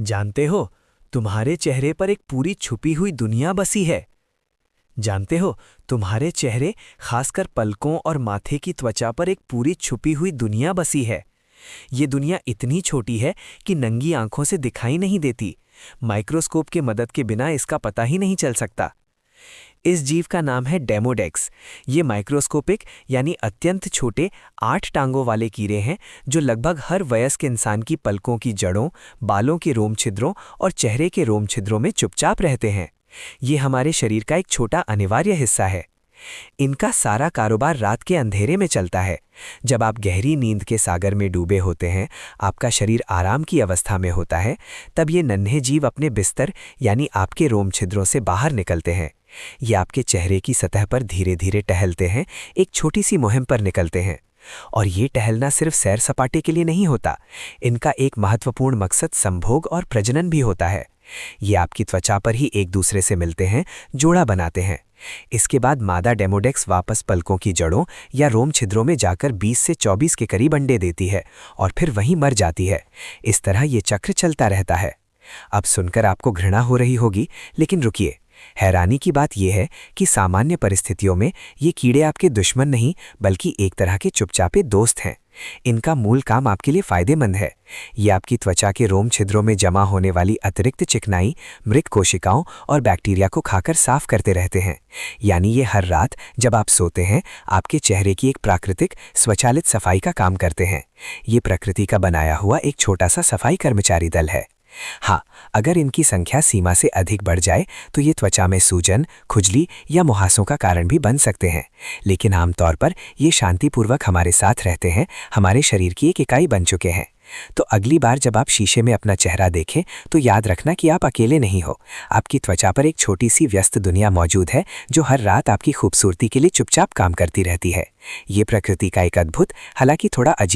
जानते हो, तुम्हारे चेहरे पर एक पूरी छुपी हुई दुनिया बसी है। जानते हो, तुम्हारे चेहरे, खासकर पलकों और माथे की त्वचा पर एक पूरी छुपी हुई दुनिया बसी है। ये दुनिया इतनी छोटी है कि नंगी आंखों से दिखाई नहीं देती। माइक्रोस्कोप के मदद के बिना इसका पता ही नहीं चल सकता। इस जीव का नाम है डेमोडेक्स। ये माइक्रोस्कोपिक यानी अत्यंत छोटे 8 टांगों वाले कीड़े हैं जो लगभग हर वयस्क इंसान की पलकों की जड़ों, बालों के रोम छिद्रों और चेहरे के रोम छिद्रों में चुपचाप रहते हैं। ये हमारे शरीर का एक छोटा अनिवार्य हिस्सा है। इनका सारा कारोबार रात के अंधेरे में चलता है। जब आप गहरी नींद के सागर में डूबे होते हैं, आपका शरीर आराम की अवस्था में होता है, तब ये नन्हे जीव अपने बिस्तर यानी आपके रोम छिद्रों से बाहर निकलते हैं। ये आपके चेहरे की सतह पर धीरे धीरे टहलते हैं, एक छोटी सी मुहिम पर निकलते हैं। और ये टहलना सिर्फ सैर सपाटे के लिए नहीं होता, इनका एक महत्वपूर्ण मकसद संभोग और प्रजनन भी होता है। ये आपकी त्वचा पर ही एक दूसरे से मिलते हैं, जोड़ा बनाते हैं। इसके बाद मादा डेमोडेक्स वापस पलकों की जड़ों या रोम छिद्रों में जाकर 20 से 24 के करीब अंडे देती है और फिर वहीं मर जाती है। इस तरह ये चक्र चलता रहता है। अब सुनकर आपको घृणा हो रही होगी, लेकिन रुकिए। हैरानी की बात यह है कि सामान्य परिस्थितियों में ये कीड़े आपके दुश्मन नहीं, बल्कि एक तरह के चुपचापे दोस्त हैं। इनका मूल काम आपके लिए फायदेमंद है। ये आपकी त्वचा के रोम छिद्रों में जमा होने वाली अतिरिक्त चिकनाई, मृत कोशिकाओं और बैक्टीरिया को खाकर साफ करते रहते हैं। यानी ये हर रात जब आप सोते हैं, आपके चेहरे की एक प्राकृतिक स्वचालित सफाई का काम करते हैं। ये प्रकृति का बनाया हुआ एक छोटा सा सफाई कर्मचारी दल है। हाँ, अगर इनकी संख्या सीमा से अधिक बढ़ जाए तो ये त्वचा में सूजन, खुजली या मुहासों का कारण भी बन सकते हैं, लेकिन आमतौर पर ये शांतिपूर्वक हमारे साथ रहते हैं, हमारे शरीर की एक इकाई बन चुके हैं। तो अगली बार जब आप शीशे में अपना चेहरा देखें तो याद रखना कि आप अकेले नहीं हो। आपकी त्वचा पर एक छोटी सी व्यस्त दुनिया मौजूद है जो हर रात आपकी खूबसूरती के लिए चुपचाप काम करती रहती है। ये प्रकृति का एक अद्भुत, हालांकि थोड़ा अजीब